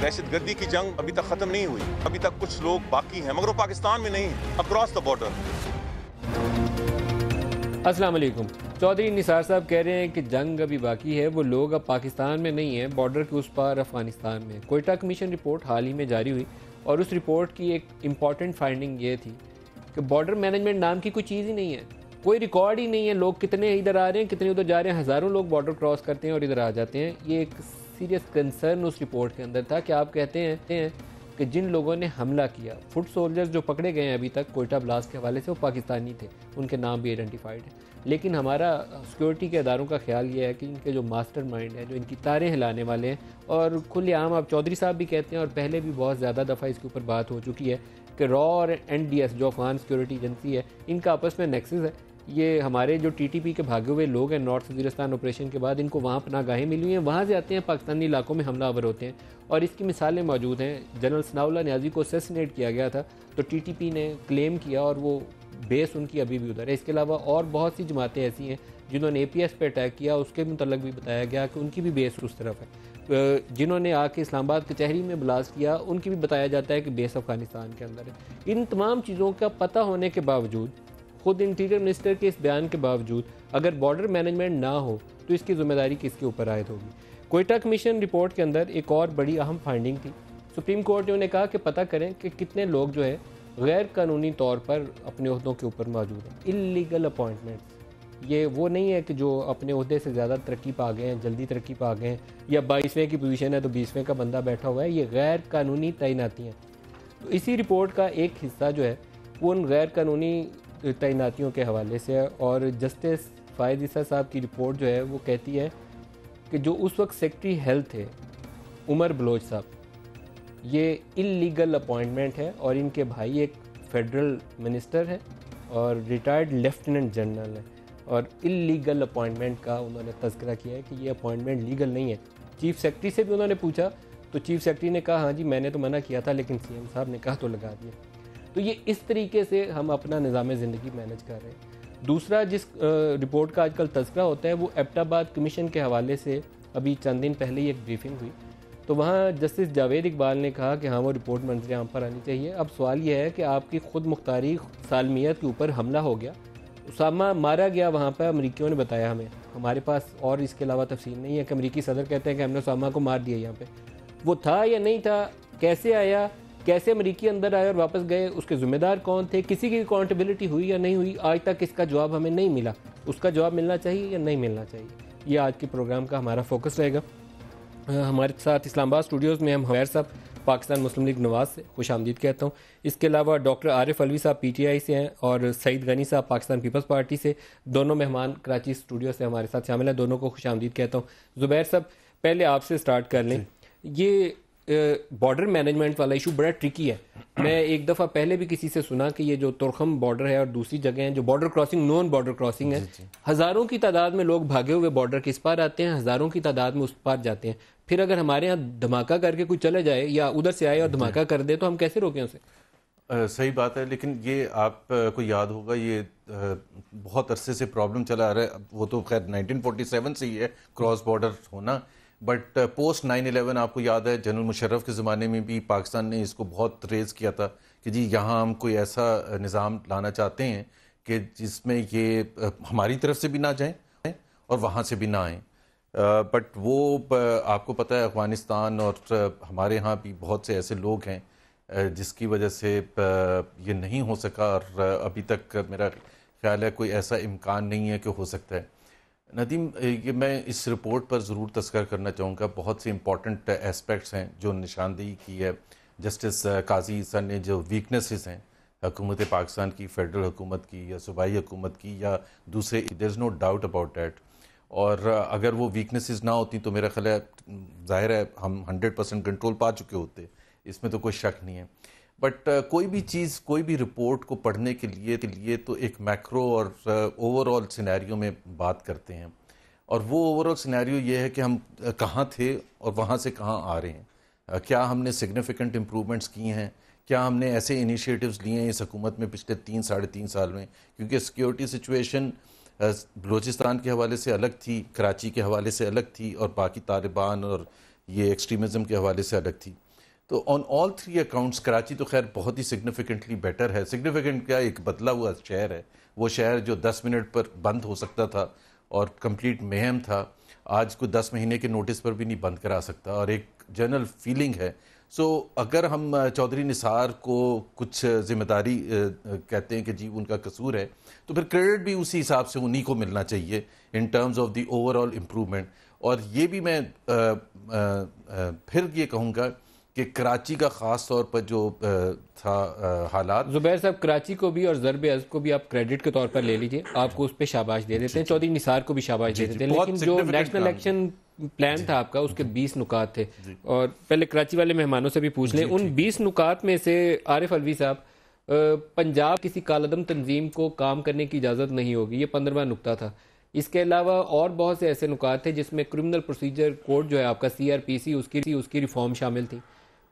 दहशतगर्दी की जंग अभी तक खत्म नहीं हुई, अभी तक कुछ लोग बाकी हैं, मगर वो पाकिस्तान में नहीं, अक्रॉस द बॉर्डर। अस्सलाम वालेकुम। चौधरी निसार साहब कह रहे हैं कि जंग अभी बाकी है, वो लोग अब पाकिस्तान में नहीं है, बॉर्डर के उस पार अफगानिस्तान में। कोयटा कमीशन रिपोर्ट हाल ही में जारी हुई और उस रिपोर्ट की एक इम्पॉर्टेंट फाइंडिंग ये थी कि बॉर्डर मैनेजमेंट नाम की कोई चीज़ ही नहीं है, कोई रिकॉर्ड ही नहीं है। लोग कितने इधर आ रहे हैं, कितने उधर जा रहे हैं, हज़ारों लोग बॉर्डर क्रॉस करते हैं और इधर आ जाते हैं। ये एक सीरियस कंसर्न उस रिपोर्ट के अंदर था कि आप कहते हैं कि जिन लोगों ने हमला किया, फुट सोल्जर्स जो पकड़े गए हैं अभी तक कोयटा ब्लास्ट के हवाले से, वो पाकिस्तानी थे, उनके नाम भी आइडेंटिफाइड है। लेकिन हमारा सिक्योरिटी के अदारों का ख्याल ये है कि इनके जो मास्टर माइंड है, जो इनकी तारें हिलाने वाले हैं, और खुलेआम आप चौधरी साहब भी कहते हैं और पहले भी बहुत ज़्यादा दफ़ा इसके ऊपर बात हो चुकी है कि रॉ और NDS जो अफगान सिक्योरिटी एजेंसी है, इनका आपस में नेक्सस है। ये हमारे जो TTP के भागे हुए लोग हैं, नॉर्थ वज़ीरिस्तान ऑपरेशन के बाद इनको वहाँ पनाहगाहें मिली हुई हैं, वहाँ से आते हैं, पाकिस्तानी इलाकों में हमलावर होते हैं और इसकी मिसालें मौजूद हैं। जनरल सनाउल्लाह न्याजी को असैसिनेट किया गया था तो TTP ने क्लेम किया और वो बेस उनकी अभी भी उधर है। इसके अलावा और बहुत सी जमातें ऐसी हैं जिन्होंने APS पे अटैक किया, उसके मुतल्लक भी बताया गया कि उनकी भी बेस उस तरफ है। जिन्होंने आके इस्लामाबाद कचहरी में ब्लास्ट किया, उनकी भी बताया जाता है कि बेस अफगानिस्तान के अंदर है। इन तमाम चीज़ों का पता होने के बावजूद, खुद इंटीरियर मिनिस्टर के इस बयान के बावजूद, अगर बॉर्डर मैनेजमेंट ना हो तो इसकी जिम्मेदारी किसके ऊपर आयद होगी। कोयटा कमीशन रिपोर्ट के अंदर एक और बड़ी अहम फाइंडिंग थी। सुप्रीम कोर्ट ने उन्हें कहा कि पता करें कि कितने लोग जो है गैर कानूनी तौर पर अपने ओहदों के ऊपर मौजूद हैं। इल्लीगल अपॉइंटमेंट्स, ये वो नहीं है कि जो अपने ओहदे से ज़्यादा तरक्की पा गए हैं, जल्दी तरक्की पा गए हैं, या 22वें की पोजीशन है तो 20वें का बंदा बैठा हुआ है। ये गैर कानूनी तैनातियाँ। तो इसी रिपोर्ट का एक हिस्सा जो है वो उन गैर कानूनी तैनातियों के हवाले से है और जस्टिस फ़ायद ईसा साहब की रिपोर्ट जो है वो कहती है कि जो उस वक्त सेक्रेटरी हेल्थ थे उमर बलोच साहब, ये इल्लीगल अपॉइंटमेंट है और इनके भाई एक फेडरल मिनिस्टर है और रिटायर्ड लेफ्टिनेंट जनरल है और इल्लीगल अपॉइंटमेंट का उन्होंने तज़किरा किया है कि ये अपॉइंटमेंट लीगल नहीं है। चीफ सेक्रेटरी से भी उन्होंने पूछा तो चीफ सेक्रेटरी ने कहा हाँ जी मैंने तो मना किया था, लेकिन CM साहब ने कहा तो लगा दिया। तो ये इस तरीके से हम अपना निज़ाम ज़िंदगी मैनेज कर रहे हैं। दूसरा जिस रिपोर्ट का आजकल तज़किरा होता है वो एबटाबाद कमीशन के हवाले से अभी चंद दिन पहले ही एक ब्रीफिंग हुई तो वहाँ जस्टिस जावेद इकबाल ने कहा कि हाँ वो रिपोर्ट मंजर आम पर आनी चाहिए। अब सवाल यह है कि आपकी खुद मुख्तारी सालमियत के ऊपर हमला हो गया, उसामा मारा गया वहाँ पर, अमरीकियों ने बताया हमें, हमारे पास और इसके अलावा तफसील नहीं है कि अमरीकी सदर कहते हैं कि हमने उसामा को मार दिया। यहाँ पे वो था या नहीं था, कैसे आया, कैसे अमरीकी अंदर आए और वापस गए, उसके ज़िम्मेदार कौन थे, किसी की अकाउंटेबिलिटी हुई या नहीं हुई, आज तक इसका जवाब हमें नहीं मिला। उसका जवाब मिलना चाहिए या नहीं मिलना चाहिए, ये आज के प्रोग्राम का हमारा फोकस रहेगा। हमारे साथ इस्लामाबाद स्टूडियोज़ में हम हवैर साहब पाकिस्तान मुस्लिम लीग नवाज से खुश आमदीद कहता हूँ। इसके अलावा डॉक्टर आरिफ अलवी साहब PTI से हैं और सईद गनी साहब पाकिस्तान पीपल्स पार्टी से, दोनों मेहमान कराची स्टूडियो से हमारे साथ शामिल हैं, दोनों को खुश आमदीद कहता हूँ। ज़ुबैर साहब पहले आपसे स्टार्ट कर लें। ये बॉर्डर मैनेजमेंट वाला इशू बड़ा ट्रिकी है। मैं एक दफ़ा पहले भी किसी से सुना कि ये जो तुरखम बॉर्डर है और दूसरी जगह हैं जो border crossing, non border crossing है, हज़ारों की तादाद में लोग भागे हुए बॉर्डर के इस पार आते हैं, हज़ारों की तादाद में उस पार जाते हैं। फिर अगर हमारे यहाँ धमाका करके कोई चले जाए या उधर से आए और धमाका कर दे तो हम कैसे रोकें उसे? सही बात है, लेकिन ये आपको याद होगा ये बहुत अरसे से प्रॉब्लम चला आ रहा है। वो तो खैर 1947 से ही है क्रॉस बॉर्डर होना, बट पोस्ट 9/11 आपको याद है जनरल मुशर्रफ के ज़माने में भी पाकिस्तान ने इसको बहुत रेज़ किया था कि जी यहाँ हम कोई ऐसा निज़ाम लाना चाहते हैं कि जिसमें ये हमारी तरफ से भी ना जाएं और वहाँ से भी ना आएँ। बट वो आपको पता है अफ़गानिस्तान और हमारे यहाँ भी बहुत से ऐसे लोग हैं जिसकी वजह से ये नहीं हो सका और अभी तक मेरा ख्याल है कोई ऐसा इम्कान नहीं है कि हो सकता है। नदीम, ये मैं इस रिपोर्ट पर ज़रूर तज़किरा करना चाहूँगा। बहुत से इम्पॉर्टेंट एस्पेक्ट्स हैं जो निशानदेही की है जस्टिस काजी ईसा ने, जो वीकनेसेस हैं हुकूमत पाकिस्तान की, फेडरल हुकूमत की या सूबाई हुकूमत की या दूसरे, there is no doubt about that. और अगर वो वीकनेसेस ना होती तो मेरा ख्याल है ज़ाहिर है हम 100% कंट्रोल पा चुके होते, इसमें तो कोई शक नहीं है। बट कोई भी चीज़, कोई भी रिपोर्ट को पढ़ने के लिए तो एक मैक्रो और ओवरऑल सिनेरियो में बात करते हैं, और वो ओवरऑल सिनेरियो ये है कि हम कहाँ थे और वहाँ से कहाँ आ रहे हैं। क्या हमने सिग्निफिकेंट इम्प्रूवमेंट्स किए हैं, क्या हमने ऐसे इनिशिएटिव्स लिए हैं इस हुकूमत में पिछले 3-3.5 साल में, क्योंकि सिक्योरिटी सिचुएशन बलूचिस्तान के हवाले से अलग थी, कराची के हवाले से अलग थी और बाकी तालिबान और ये एक्सट्रीमिज़म के हवाले से अलग थी। तो ऑन ऑल 3 अकाउंट्स कराची तो खैर बहुत ही सिग्निफिकेंटली बेटर है। सिग्निफिकेंट क्या, एक बदला हुआ शहर है। वो शहर जो 10 मिनट पर बंद हो सकता था और कंप्लीट मेहम था, आज को 10 महीने के नोटिस पर भी नहीं बंद करा सकता, और एक जनरल फीलिंग है। सो अगर हम चौधरी निसार को कुछ जिम्मेदारी कहते हैं कि जी उनका कसूर है, तो फिर क्रेडिट भी उसी हिसाब से उन्हीं को मिलना चाहिए in terms of the overall improvement. और ये भी मैं फिर ये कहूँगा कि कराची का ख़ास तौर पर जो था हालात, जुबैर साहब कराची को भी और ज़रब अज़ब को भी आप क्रेडिट के तौर पर ले लीजिए, आपको उस पर शाबाश दे देते हैं, चौधरी निसार को भी शाबाश दे देते हैं, लेकिन जो नेशनल इलेक्शन प्लान था आपका उसके 20 नुकात थे, और पहले कराची वाले मेहमानों से भी पूछ लें, उन 20 नुकात में से आरिफ अलवी साहब, पंजाब किसी कालदम तंजीम को काम करने की इजाज़त नहीं होगी, ये 15वां नुकता था। इसके अलावा और बहुत से ऐसे नुकात थे जिसमें क्रिमिनल प्रोसीजर कोड जो है आपका CRPC उसकी रिफॉर्म शामिल थी।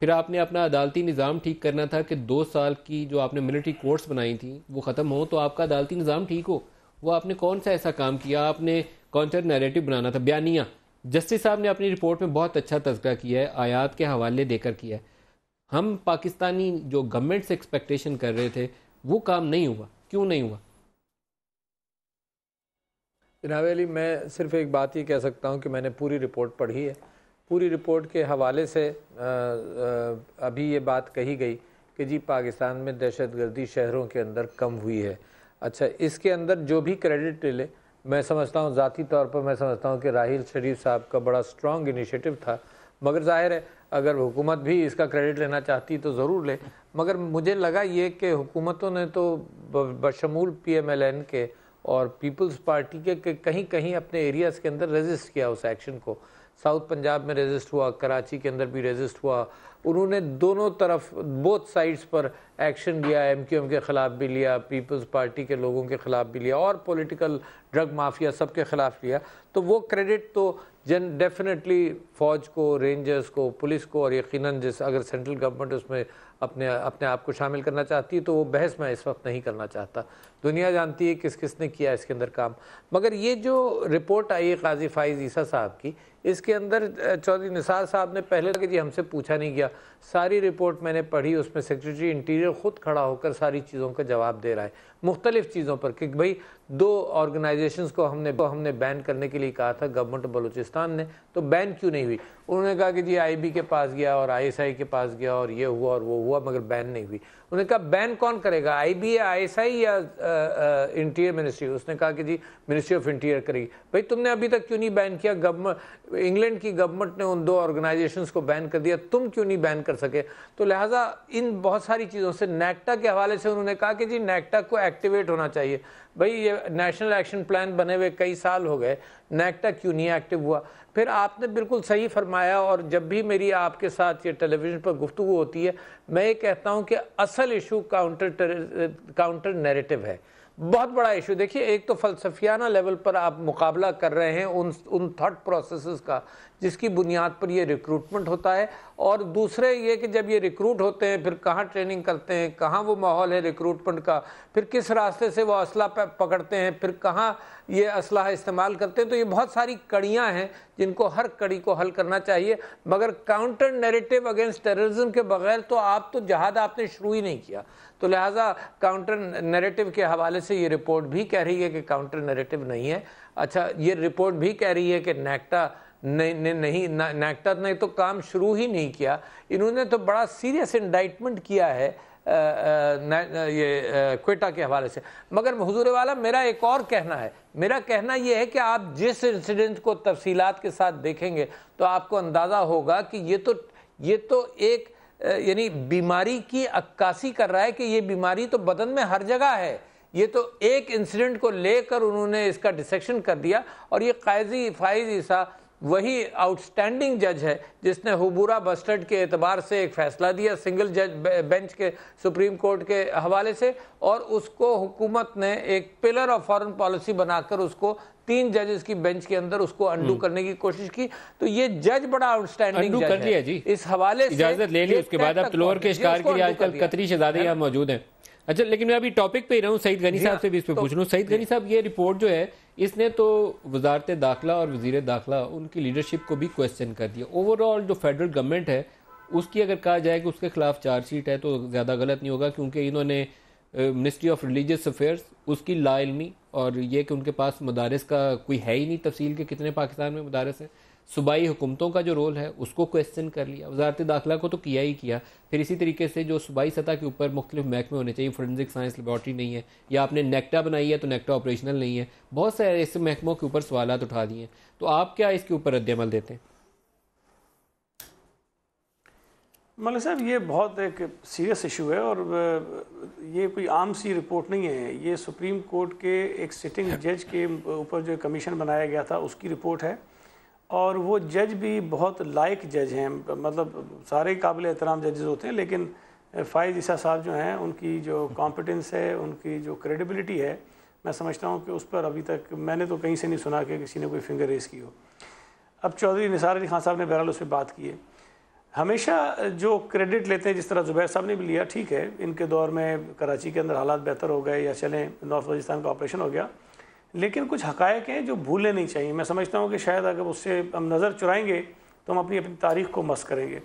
फिर आपने अपना अदालती निज़ाम ठीक करना था कि 2 साल की जो आपने मिलिट्री कोर्ट्स बनाई थी वो ख़त्म हो तो आपका अदालती निज़ाम ठीक हो। वो आपने कौन सा ऐसा काम किया? आपने काउंटर नैरेटिव बनाना था, बयानिया। जस्टिस साहब ने अपनी रिपोर्ट में बहुत अच्छा तज़किरा किया है, आयात के हवाले देकर किया है। हम पाकिस्तानी जो गवर्नमेंट से एक्सपेक्टेशन कर रहे थे वो काम नहीं हुआ, क्यों नहीं हुआ? जनाब अली, मैं सिर्फ एक बात ही कह सकता हूँ कि मैंने पूरी रिपोर्ट पढ़ी है। पूरी रिपोर्ट के हवाले से अभी ये बात कही गई कि जी पाकिस्तान में दहशतगर्दी शहरों के अंदर कम हुई है। अच्छा, इसके अंदर जो भी क्रेडिट ले, मैं समझता हूँ ज़ाती तौर पर मैं समझता हूँ कि राहिल शरीफ साहब का बड़ा स्ट्रॉन्ग इनिशिएटिव था, मगर ज़ाहिर है अगर हुकूमत भी इसका क्रेडिट लेना चाहती तो ज़रूर ले। मगर मुझे लगा ये कि हुकूमतों ने तो बशमूल PMLN के और पीपल्स पार्टी के कहीं कहीं अपने एरियाज़ के अंदर रेजिस्ट किया उस एक्शन को। साउथ पंजाब में रेजिस्ट हुआ, कराची के अंदर भी रेजिस्ट हुआ। उन्होंने दोनों तरफ बोथ साइड्स पर एक्शन लिया, MQM के ख़िलाफ़ भी लिया, पीपल्स पार्टी के लोगों के ख़िलाफ़ भी लिया और पॉलिटिकल ड्रग माफिया सब के ख़िलाफ़ लिया। तो वो क्रेडिट तो डेफिनेटली फ़ौज को, रेंजर्स को, पुलिस को, और यकीनन जिस अगर सेंट्रल गवर्नमेंट उसमें अपने आप को शामिल करना चाहती है तो वो बहस मैं इस वक्त नहीं करना चाहता। दुनिया जानती है किस किस ने किया इसके अंदर काम। मगर ये जो रिपोर्ट आई है काजी फाइज ईसा साहब की, इसके अंदर चौधरी निसार साहब ने पहले कि जी हमसे पूछा नहीं गया, सारी रिपोर्ट मैंने पढ़ी, उसमें सेक्रेटरी इंटीरियर ख़ुद खड़ा होकर सारी चीज़ों का जवाब दे रहा है मुख्तलिफ़ चीज़ों पर कि भाई 2 ऑर्गेनाइजेशंस को हमने बैन करने के लिए कहा था गवर्नमेंट बलूचिस्तान ने, तो बैन क्यों नहीं हुई? उन्होंने कहा कि जी IB के पास गया और ISI के पास गया और ये हुआ और वो हुआ, मगर बैन नहीं हुई। उन्होंने कहा बैन कौन करेगा, IB या ISI या इंटीरियर मिनिस्ट्री? उसने कहा कि जी मिनिस्ट्री ऑफ इंटीरियर करेगी। भाई तुमने अभी तक क्यों नहीं बैन किया? गवर्नमेंट, इंग्लैंड की गवर्नमेंट ने उन 2 ऑर्गेनाइजेशंस को बैन कर दिया, तुम क्यों नहीं बैन कर सके? तो लिहाजा इन बहुत सारी चीज़ों से नेक्टा के हवाले से उन्होंने कहा कि जी नेक्टा को एक्टिवेट होना चाहिए। भाई ये नेशनल एक्शन प्लान बने हुए कई साल हो गए, नेक्टा क्यों नहीं एक्टिव हुआ? फिर आपने बिल्कुल सही फरमाया, और जब भी मेरी आपके साथ ये टेलीविज़न पर गुफ्तगू होती है, मैं ये कहता हूँ कि असल इशू काउंटर नैरेटिव है, बहुत बड़ा इशू। देखिए, एक तो फ़लसफियाना लेवल पर आप मुकाबला कर रहे हैं उन थॉट प्रोसेसेस का जिसकी बुनियाद पर ये रिक्रूटमेंट होता है, और दूसरे ये कि जब ये रिक्रूट होते हैं फिर कहाँ ट्रेनिंग करते हैं, कहाँ वो माहौल है रिक्रूटमेंट का, फिर किस रास्ते से वो असला पकड़ते हैं, फिर कहाँ ये असला इस्तेमाल करते हैं। तो ये बहुत सारी कड़ियाँ हैं जिनको हर कड़ी को हल करना चाहिए, मगर काउंटर नैरेटिव अगेंस्ट टेररिज्म के बगैर तो आप तो जहाद आपने शुरू ही नहीं किया। तो लिहाजा काउंटर नैरेटिव के हवाले से ये रिपोर्ट भी कह रही है कि काउंटर नैरेटिव नहीं है। अच्छा, ये रिपोर्ट भी कह रही है कि नेक्टा नेक्टा ने तो काम शुरू ही नहीं किया। इन्होंने तो बड़ा सीरियस इंडाइटमेंट किया है ये क्वेटा के हवाले से। मगर हुजूर वाला, मेरा एक और कहना है, मेरा कहना यह है कि आप जिस इंसिडेंट को तफसीलात के साथ देखेंगे तो आपको अंदाज़ा होगा कि ये तो एक यानी बीमारी की अक्कासी कर रहा है कि ये बीमारी तो बदन में हर जगह है। ये तो एक इंसिडेंट को लेकर उन्होंने इसका डिसेक्शन कर दिया, और ये काजी फाइज ईसा वही आउटस्टैंडिंग जज है जिसने हुबूरा बस्टर्ड के एतबार से एक फ़ैसला दिया सिंगल जज बेंच के सुप्रीम कोर्ट के हवाले से, और उसको हुकूमत ने एक पिलर ऑफ फॉरेन पॉलिसी बनाकर उसको 3 जजेस की बेंच के अंदर उसको अंडू करने की कोशिश की। तो ये जज बड़ा आउटस्टैंडिंग जज है जी। इस हवाले से इजाजत ले ली, उसके बाद अब तलोर के शिकार के लिए आजकल कतरी शहजादे यहाँ मौजूद हैं। अच्छा, लेकिन मैं अभी टॉपिक पे ही रहूँ, सईद गनी साहब से भी इस पे पूछ लूँ। सईद गनी साहब, ये रिपोर्ट जो है इसने तो वजारत दाखिला और वजीर दाखिला उनकी लीडरशिप को भी क्वेश्चन कर दिया। ओवरऑल जो फेडरल गवर्नमेंट है उसकी अगर कहा जाए कि उसके खिलाफ चार्जशीट है तो ज़्यादा गलत नहीं होगा, क्योंकि इन्होंने मिनिस्ट्री ऑफ रिलीजियस अफेयर्स उसकी लाइलमी और ये कि उनके पास मदारस का कोई है ही नहीं तफसील के कितने पाकिस्तान में मदारस हैं, सूबाई हुकूमतों का जो रोल है उसको क्वेश्चन कर लिया, वजारत दाखिला को तो किया ही किया। फिर इसी तरीके से जो सूबाई सतह के ऊपर मुख्तलिफ महकमे होने चाहिए, फोरेंसिक साइंस लेबॉर्ट्री नहीं है, या आपने नेक्टा बनाई है तो नेक्टा ऑपरेशनल नहीं है, बहुत सारे ऐसे महकमों के ऊपर सवालात उठा दिए। तो आप क्या इसके ऊपर रद्द-ए-अमल देते हैं? मलिक साहब, ये बहुत एक सीरियस इशू है और ये कोई आम सी रिपोर्ट नहीं है। ये सुप्रीम कोर्ट के एक सिटिंग जज के ऊपर जो कमीशन बनाया गया था उसकी रिपोर्ट है, और वो जज भी बहुत लायक जज हैं, मतलब सारे काबिल एहतराम जजेस होते हैं, लेकिन फ़ाइज़ ईसा साहब जो हैं उनकी जो कॉम्पिटेंस है, उनकी जो क्रेडिबिलिटी है, मैं समझता हूँ कि उस पर अभी तक मैंने तो कहीं से नहीं सुना कि किसी ने कोई फिंगर रेस की हो। अब चौधरी निसार अली खान साहब ने बहरहाल उस पर बात की है। हमेशा जो क्रेडिट लेते हैं, जिस तरह ज़ुबैर साहब ने भी लिया, ठीक है, इनके दौर में कराची के अंदर हालात बेहतर हो गए या चलें नॉर्थ वजीस्तान का ऑपरेशन हो गया, लेकिन कुछ हक़ायक़ हैं जो भूलने नहीं चाहिए। मैं समझता हूँ कि शायद अगर उससे हम नज़र चुराएंगे तो हम अपनी तारीख़ को मस करेंगे।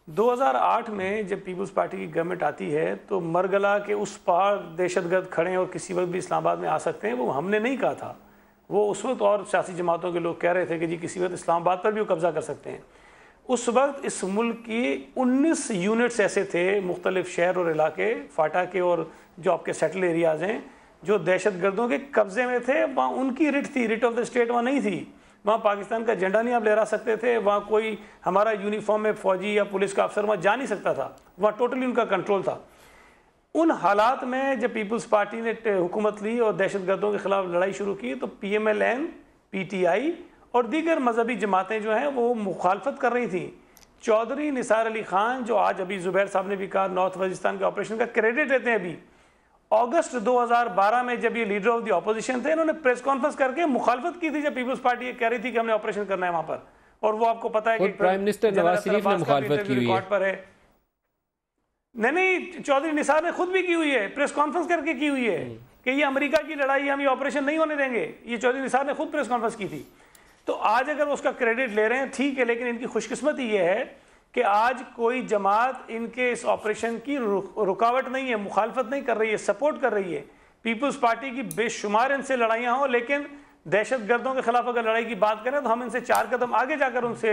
2008 में जब पीपल्स पार्टी की गवर्नमेंट आती है तो मरगला के उस पार दहशतगर्द खड़े हैं और किसी वक्त भी इस्लामाबाद में आ सकते हैं, वो हमने नहीं कहा था। वो उस वक्त और सियासी जमातों के लोग कह रहे थे कि जी किसी वक्त इस्लामाबाद पर भी वो कब्ज़ा कर सकते हैं। उस वक्त इस मुल्क की 19 यूनिट्स ऐसे थे, मुख्तलिफ शहर और इलाके, फाटा के और जो आपके सेटल एरियाज़ हैं, जो दहशतगर्दों के कब्ज़े में थे। वहाँ उनकी रिट थी, रिट ऑफ द स्टेट वहाँ नहीं थी। वहाँ पाकिस्तान का झंडा नहीं आप लहरा सकते थे, वहाँ कोई हमारा यूनिफॉर्म में फ़ौजी या पुलिस का अफसर वहाँ जा नहीं सकता था, वहाँ टोटली उनका कंट्रोल था। उन हालात में जब पीपल्स पार्टी ने हुकूमत ली और दहशतगर्दों के ख़िलाफ़ लड़ाई शुरू की तो PMLN, PTI और दीगर मजहबी जमातें जो हैं वो मुखालफत कर रही थी। चौधरी निसार अली खान, जो आज अभी ज़ुबैर साहब ने भी कहा नॉर्थ वजीस्तान के ऑपरेशन का क्रेडिट लेते हैं, अभी अगस्त 2012 में जब ये लीडर ऑफ द ऑपोजिशन थे, इन्होंने प्रेस कॉन्फ्रेंस करके मुखालफत की थी जब पीपल्स पार्टी ये कह रही थी कि हमने ऑपरेशन करना है वहाँ पर। और वो आपको पता है कि प्राइम मिनिस्टर नवाज शरीफ ने मुखालफत की हुई है। नहीं, चौधरी निसार ने खुद भी की हुई है, प्रेस कॉन्फ्रेंस करके की हुई है कि ये अमेरिका की लड़ाई, हम ये ऑपरेशन नहीं होने देंगे। ये चौधरी निसार ने खुद प्रेस कॉन्फ्रेंस की थी। तो आज अगर उसका क्रेडिट ले रहे हैं ठीक है, लेकिन इनकी खुशकिस्मती ये है कि आज कोई जमात इनके इस ऑपरेशन की रुकावट नहीं है, मुखालफत नहीं कर रही है, सपोर्ट कर रही है। पीपल्स पार्टी की बेशुमार इनसे लड़ाइयाँ हों, लेकिन दहशत गर्दों के खिलाफ अगर लड़ाई की बात करें तो हम इनसे 4 कदम आगे जाकर उनसे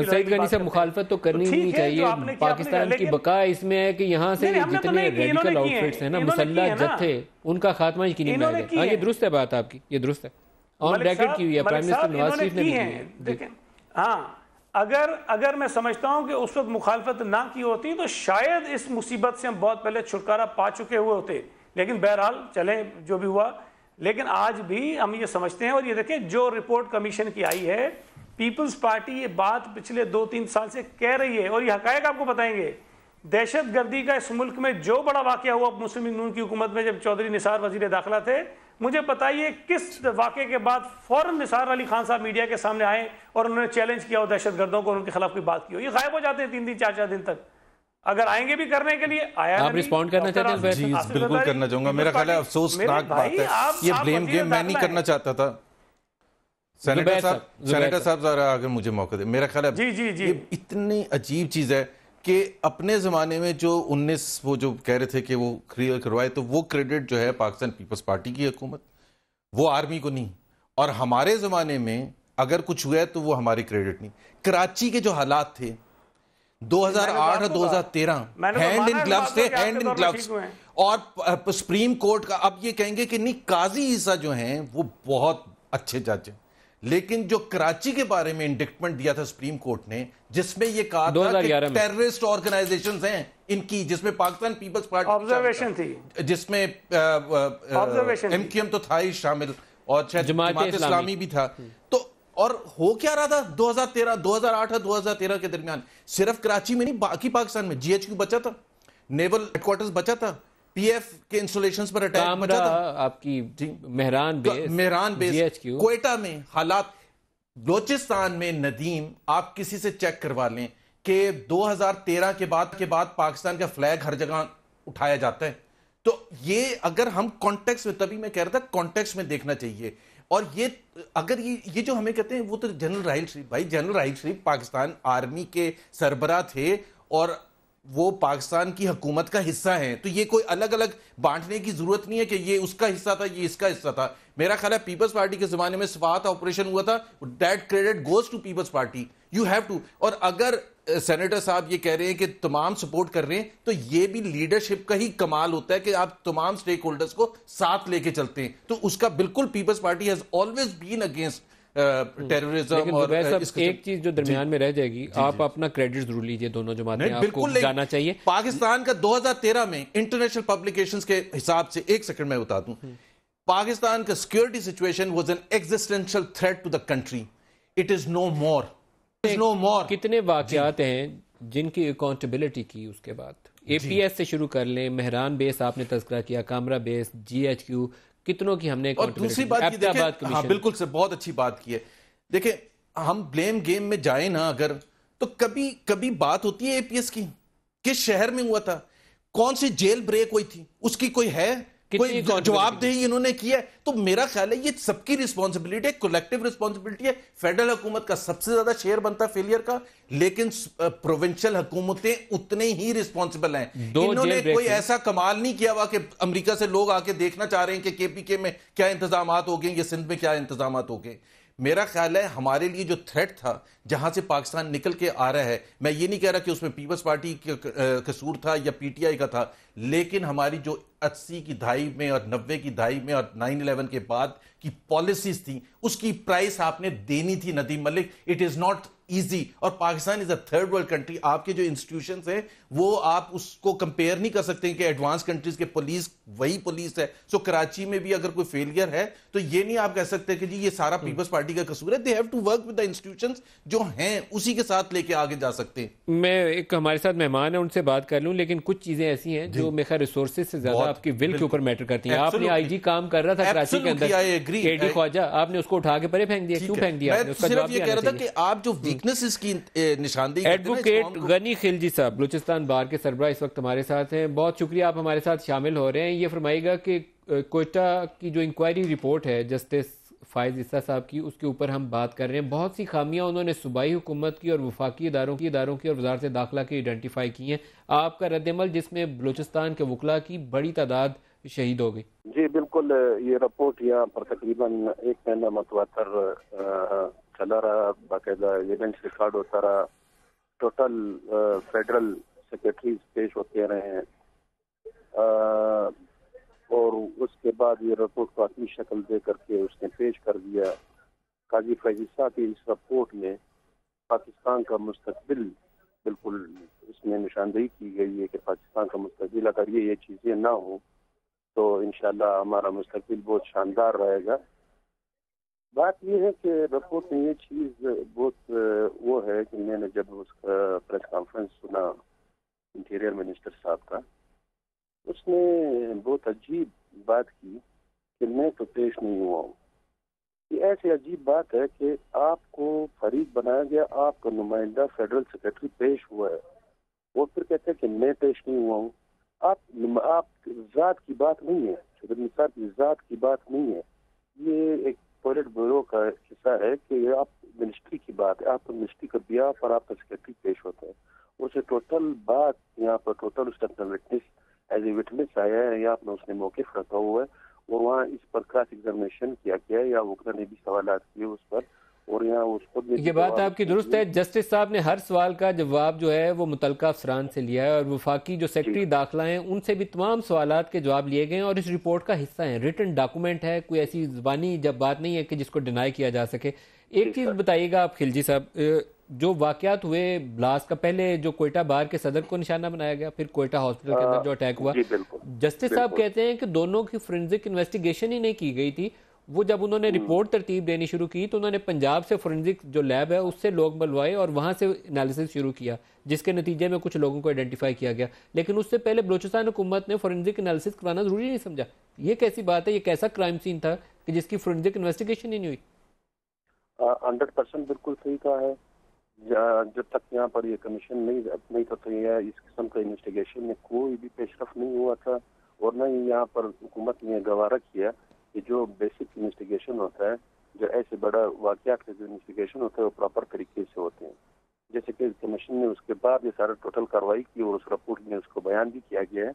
सईद गनी साहब, मुखालफत तो करनी नहीं चाहिए। पाकिस्तान की बका इसमें है कि यहाँ से जितने रेडिकल आउटफिट्स हैं ना, मुसल्लह जत्थे, उनका खात्मा यकीनी बनाएगा। हाँ, ये दुरुस्त है बात आपकी, ये दुरुस्त है, ऑन रिकॉर्ड की हुई है, प्राइम मिनिस्टर नवाज शरीफ ने देखें। हाँ, अगर मैं समझता हूं कि उस वक्त मुखालफत ना की होती तो शायद इस मुसीबत से हम बहुत पहले छुटकारा पा चुके हुए होते। लेकिन बहरहाल चले जो भी हुआ, लेकिन आज भी हम ये समझते हैं। और ये देखें, जो रिपोर्ट कमीशन की आई है, पीपल्स पार्टी ये बात पिछले 2-3 साल से कह रही है और ये हकायक आपको बताएंगे। दहशत गर्दी का इस मुल्क में जो बड़ा वाकया हुआ मुस्लिम लीग नून की हुकूमत में जब चौधरी निसार वजीर दाखिला थे, मुझे बताइए किस वाक़े के बाद फौरन निसार अली खान साहब मीडिया के सामने आए और उन्होंने चैलेंज किया हो दहशत गर्दों को, उनके खिलाफ कोई बात की हो। ये गायब हो जाते हैं 3 दिन 4 दिन तक। अगर आएंगे भी करने के लिए, आया आप रिस्पॉन्ड करना चाहते हैं? जी बिल्कुल करना चाहूंगा। मेरा ख्याल है अफसोसनाक बात है, ये ब्लेम गेम मैं नहीं करना चाहता था। सेनेटर साहब जरा अगर मुझे मौका दे, मेरा ख्याल है जी इतनी अजीब चीज है कि अपने ज़माने में जो 19 वो जो कह रहे थे कि वो क्लियर करवाए, तो वो क्रेडिट जो है पाकिस्तान पीपल्स पार्टी की हुकूमत, वो आर्मी को नहीं। और हमारे ज़माने में अगर कुछ हुआ है तो वो हमारी क्रेडिट नहीं। कराची के जो हालात थे 2008 और 2013 हैंड इन ग्लव्स थे, हैंड इन ग्लव्स। और सुप्रीम कोर्ट का अब ये कहेंगे कि नहीं, काजी ईसा जो हैं वो बहुत अच्छे जज हैं, लेकिन जो कराची के बारे में इंडिक्टमेंट दिया था सुप्रीम कोर्ट ने, जिसमें ये कहा था कि टेररिस्ट ऑर्गेनाइजेशंस हैं इनकी, जिसमें पाकिस्तान पीपल्स पार्टी ऑब्जर्वेशन थी, जिसमें MQM तो था ही शामिल और शायद जमात इस्लामी भी था। तो और हो क्या रहा था 2008 और 2013 के दरमियान? सिर्फ कराची में नहीं, बाकी पाकिस्तान में GHQ बचा था, नेवल हेडक्वार्टर्स बचा था, PF के इंस्टॉलेशंस पर अटैक बचा था, आपकी मेहरान बेस, क्वेटा में हालात, बलोचिस्तान में नदीम, आप किसी से चेक करवा लें कि 2013 के बाद पाकिस्तान का फ्लैग हर जगह उठाया जाता है। तो ये अगर हम कॉन्टेक्स्ट में, तभी मैं कह रहा था कॉन्टेक्स्ट में देखना चाहिए। और ये अगर ये जो हमें कहते हैं, वो तो जनरल राहिल शरीफ, भाई जनरल राहिल शरीफ पाकिस्तान आर्मी के सरबराह थे और वो पाकिस्तान की हुकूमत का हिस्सा हैं, तो ये कोई अलग अलग बांटने की जरूरत नहीं है कि ये उसका हिस्सा था, ये इसका हिस्सा था। मेरा ख्याल है पीपल्स पार्टी के जमाने में सफात ऑपरेशन हुआ था, that credit goes to Peoples Party, you have to. और अगर सेनेटर साहब ये कह रहे हैं कि तमाम सपोर्ट कर रहे हैं, तो ये भी लीडरशिप का ही कमाल होता है कि आप तमाम स्टेक होल्डर्स को साथ लेके चलते हैं। तो उसका बिल्कुल Peoples Party has always been against terrorism. और एक चीज जो दरमियान में रह जाएगी, आप अपना क्रेडिट जरूर लीजिए, दोनों जमातें, आपको जाना चाहिए। पाकिस्तान का 2013 में इंटरनेशनल पब्लिकेशंस के हिसाब से, एक सेकंड में बता दूं, पाकिस्तान का security situation was an existential threat to the country, it is no more, no more. कितने वाकयात हैं जिनकी अकाउंटेबिलिटी की उसके बाद? एपीएस से शुरू कर लें, मेहरान बेस आपने तस्करा किया, कामरा बेस, जीएचक्यू, कितनों की हमने। और दूसरी बात की देखें, हाँ बिल्कुल से बहुत अच्छी बात की है। देखें, हम ब्लेम गेम में जाए ना अगर, तो कभी कभी बात होती है एपीएस की, किस शहर में हुआ था, कौन सी जेल ब्रेक हुई थी, उसकी कोई है, कोई जवाबदेही इन्होंने किया है? तो मेरा ख्याल है ये सबकी रिस्पॉन्सिबिलिटी है, कलेक्टिव रिस्पॉन्सिबिलिटी है। फेडरल हुकूमत का सबसे ज्यादा शेयर बनता है फेलियर का, लेकिन प्रोविंशियल हुकूमतें उतने ही रिस्पॉन्सिबल हैं। इन्होंने कोई ऐसा कमाल नहीं किया हुआ कि अमेरिका से लोग आके देखना चाह रहे हैं कि केपीके में क्या इंतजाम हो गए या सिंध में क्या इंतजाम हो गए। मेरा ख्याल है हमारे लिए जो थ्रेट था, जहां से पाकिस्तान निकल के आ रहा है, मैं ये नहीं कह रहा कि उसमें पीपल्स पार्टी का कसूर था या पीटीआई का था, लेकिन हमारी जो 80 की दहाई में और 90 की दहाई में और 9/11 के बाद की पॉलिसीज थी, उसकी प्राइस आपने देनी थी Nadeem Malik. It is not easy. और Pakistan is a third world country. आपके जो इंस्टीट्यूशंस हैं वो आप उसको कंपेयर नहीं कर सकते कि एडवांस कंट्रीज के पुलिस वही पुलिस है। सो कराची में भी अगर कोई फेलियर है तो ये नहीं आप कह सकते कि जी ये सारा पीपल्स पार्टी का कसूर है। They have to work with the institutions जो हैं, उसी के साथ लेके आगे जा सकते हैं। मैं एक हमारे साथ मेहमान है, उनसे बात कर लूं, लेकिन कुछ चीजें ऐसी हैं जो मेरे ख्याल रिसोर्सेज से ज्यादा आपकी विल के ऊपर मैटर करती हैं। आपने आईजी काम कर रहा था कराची के अंदर, एडी ख्वाजा, आपने उसको उठा के परे फेंक दिया, क्यों फेंक दिया? मैं सिर्फ ये कह रहा था कि आप जो वीकनेसेस की निशानदेही, एडवोकेट गनी खिलजी साहब बलूचिस्तान बार के सरबराह इस वक्त हमारे साथ हैं। बहुत शुक्रिया आप हमारे साथ शामिल हो रहे हैं। ये फरमाइएगा कि कोयटा की जो इंक्वायरी रिपोर्ट है जस्टिस फायज इस्सा साहब की, उसके ऊपर हम बात कर रहे हैं। बहुत सी खामियां उन्होंने सूबाई हुकूमत की और वफाकी इदारों की और वजारत दाखिला की आइडेंटिफाई की हैं। आपका रद्दमल जिसमें बलूचिस्तान के वकला की बड़ी तादाद शहीद हो गई। जी बिल्कुल, ये रिपोर्ट यहाँ पर तकरीबन एक महीना मतवातर चला रहा, बाकायदा एविडेंस रिकॉर्ड होता रहा, टोटल फेडरल सेक्रेटरीज पेश होते रहे हैं और उसके बाद ये रिपोर्ट को अपनी शक्ल दे करके उसने पेश कर दिया। काजी फैज इस्सा की इस रिपोर्ट में पाकिस्तान का मुस्तकबिल बिल्कुल इसमें निशानदेही की गई है कि पाकिस्तान का मुस्तकबिल अगर ये चीज़ें ना हो तो इंशाल्लाह हमारा मुस्तकबिल बहुत शानदार रहेगा। बात यह है कि रिपोर्ट में ये चीज़ बहुत वो है कि मैंने जब उसका प्रेस कॉन्फ्रेंस सुना इंटीरियर मिनिस्टर साहब का, उसने बहुत अजीब बात की कि मैं तो पेश नहीं हुआ हूँ। ये ऐसी अजीब बात है कि आपको फरीक बनाया गया, आपका नुमाइंदा फेडरल सेक्रेटरी पेश हुआ है, वो फिर कहते हैं कि मैं पेश नहीं हुआ हूँ। आप जात की बात नहीं है, शरीफ निसार की जात की बात नहीं है, ये एक पॉलिट ब्यूरो का हिस्सा है कि आप मिनिस्ट्री की बात है, आप मिनिस्ट्री का बिया पर आपका सेक्रेटरी पेश होता है। उसे टोटल बात यहाँ पर टोटल उसका विटनेस एज ए विटनेस आया है, या आपने उसने मौक़िफ़ रखा हुआ है और वहाँ इस पर क्रॉस एग्जामिनेशन किया गया है या वकला ने भी सवाल किए उस पर, और यहाँ उसको ये बात आपकी दुरुस्त है। जस्टिस साहब ने हर सवाल का जवाब जो है वो मुतलका अफसरान से लिया है और वफाकी जो सेक्रेटरी दाखिला हैं उनसे भी तमाम सवालात के जवाब लिए गए हैं और इस रिपोर्ट का हिस्सा है, रिटन डॉक्यूमेंट है, कोई ऐसी ज़बानी जब बात नहीं है कि जिसको डिनाई किया जा सके। एक चीज़ बताइएगा आप खिलजी साहब, जो वाकयात हुए ब्लास्ट का, पहले जो कोयटा बार के सदर को निशाना बनाया गया, फिर कोयटा हॉस्पिटल के अंदर जो अटैक हुआ, जस्टिस साहब कहते हैं कि दोनों की फोरेंसिक इन्वेस्टिगेशन ही नहीं की गई थी। वो जब उन्होंने रिपोर्ट तरतीब देनी शुरू की तो उन्होंने पंजाब से फोरेंसिक जो लैब है उससे लोग बुलवाए और वहां से एनालिसिस शुरू किया, जिसके नतीजे में कुछ लोगों को आइडेंटिफाई किया गया। लेकिन उससे पहले बलूचिस्तान हुकूमत ने फोरेंसिक एनालिसिस करवाना जरूरी नहीं समझा। ये कैसी बात है? ये कैसा क्राइम सीन था कि जिसकी फोरेंसिक इन्वेस्टिगेशन ही नहीं हुई? 100% बिल्कुल सही कहा है। जब तक यहाँ पर ये कमीशन नहीं था तो इस किस्म का इन्वेस्टिगेशन में कोई भी पेशरफ नहीं हुआ था, और न ही यहाँ पर हुकूमत ने गवारा किया कि जो बेसिक इन्वेस्टिगेशन होता है, जो ऐसे बड़ा वाकयात का जो इन्वेस्टिगेशन होता है वो प्रॉपर तरीके से होते हैं। जैसे कि कमीशन ने उसके बाद ये सारा टोटल कार्रवाई की और उस रिपोर्ट में उसको बयान भी किया गया है।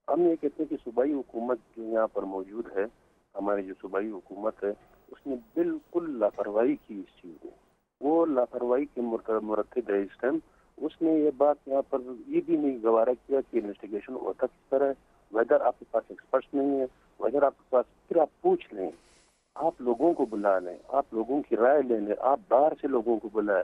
हम ये कहते हैं कि सूबाई हुकूमत जो यहाँ पर मौजूद है, हमारी जो सूबाई हुकूमत है, उसने बिल्कुल लापरवाही की इस चीज़ में। वो लापरवाही के मुरतब है इस टाइम। उसने ये बात यहाँ पर ये भी नहीं गवारा किया कि इन्वेस्टिगेशन होता किस तरह है, वेदर आपके पास एक्सपर्ट्स नहीं है, वेदर आपके पास, फिर आप पूछ लें, आप लोगों को बुला लें, आप लोगों की राय ले लें, आप बाहर से लोगों को बुलाएं।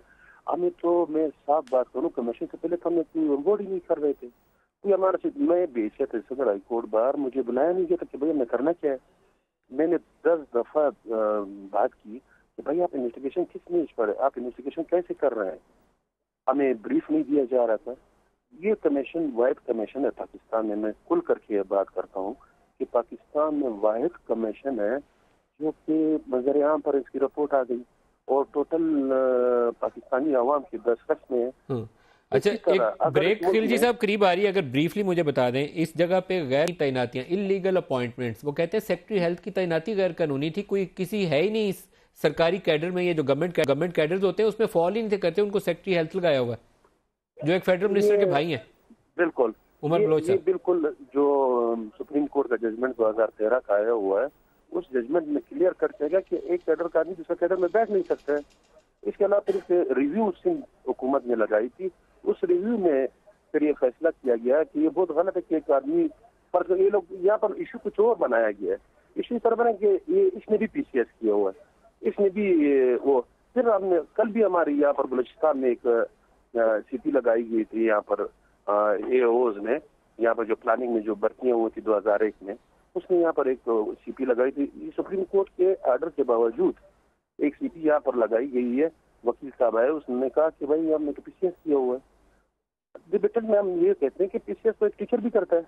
हमें तो, मैं साफ बात करूँ, कमीशन से पहले तो हमें कोई ऑनबोर्ड ही नहीं कर रहे थे। कोई हमारे से, मैं बेसियत सदर हाई कोर्ट बार मुझे बुलाया नहीं गया था कि भैया मैं करना क्या है। मैंने 10 दफा बात की कि भाई आप इन्वेस्टिगेशन किस न्यूज पर है, आप इन्वेस्टिगेशन कैसे कर रहे हैं, हमें ब्रीफ नहीं दिया जा रहा था। ये कमीशन वाहिद कमीशन है पाकिस्तान में। मैं खुल करके ये बात करता हूँ कि पाकिस्तान में वाहिद कमीशन है जो कि नजर आम पर इसकी रिपोर्ट आ गई और टोटल पाकिस्तानी आवाम की दस्तक में है। अच्छा, एक ब्रेक खिलजी साहब करीब आ रही है, अगर ब्रीफली मुझे बता दें, इस जगह पे गैर तैनातियां, इलीगल अपॉइंटमेंट्स, वो कहते हैं सेक्रेटरी हेल्थ की तैनाती गैर कानूनी थी, कोई किसी है ही नहीं इस सरकारी कैडर में, ये जो गवर्नमेंट कैडर्स होते हैं उसमें फॉल ही नहीं करते, उनको सेक्रेटरी हेल्थ लगाया हुआ है जो एक फेडरल मिनिस्टर के भाई हैं। बिल्कुल उमर बलोच साहब, बिल्कुल जो सुप्रीम कोर्ट का जजमेंट 2013 का आया हुआ है, उस जजमेंट में क्लियर कर देगा कि एक कैडर का आदमी दूसरा कैडर में बैठ नहीं सकता है। इसके अलावा फिर रिव्यू सिंह हुकूमत ने लगाई थी, उस रिव्यू में फिर ये फैसला किया गया कि ये बहुत गलत है कि एक आदमी पर, ये लोग यहाँ पर इशू कुछ और बनाया गया है, इशू इस तरह बना कि ये इसने भी पीसीएस किया हुआ है, इसने भी वो। फिर हमने कल भी हमारी यहाँ पर बलूचिस्तान में एक सीपी लगाई गई थी, यहाँ पर एओज ने, यहाँ पर जो प्लानिंग में जो भर्तियां हुई थी 2001 में, उसने यहाँ पर एक सीपी लगाई थी। सुप्रीम कोर्ट के आर्डर के बावजूद एक सीपी यहाँ पर लगाई गई है। वकील साहब आए, उसने कहा कि भाई हमने तो पीसीएस किया हुआ है। डिबेटेड में हम ये कहते हैं कि पीसीएस तो एक टीचर भी करता है।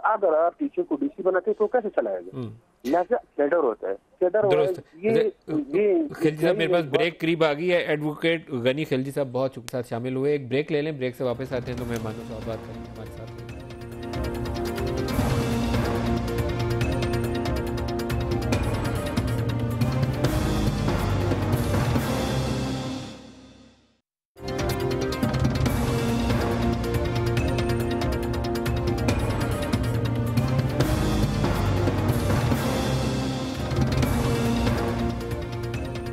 अगर आप टीचर को डीसी बनाते तो कैसे चलाएगा? लिहाजा कैडर होता है, कैडर ये खिलजी साहब, मेरे पास ब्रेक करीब आ गई है। एडवोकेट गनी खिलजी साहब बहुत साथ शामिल हुए, एक ब्रेक ले लें, ब्रेक से वापस आते हैं तो मेहमानों से बात करेंगे हमारे साथ।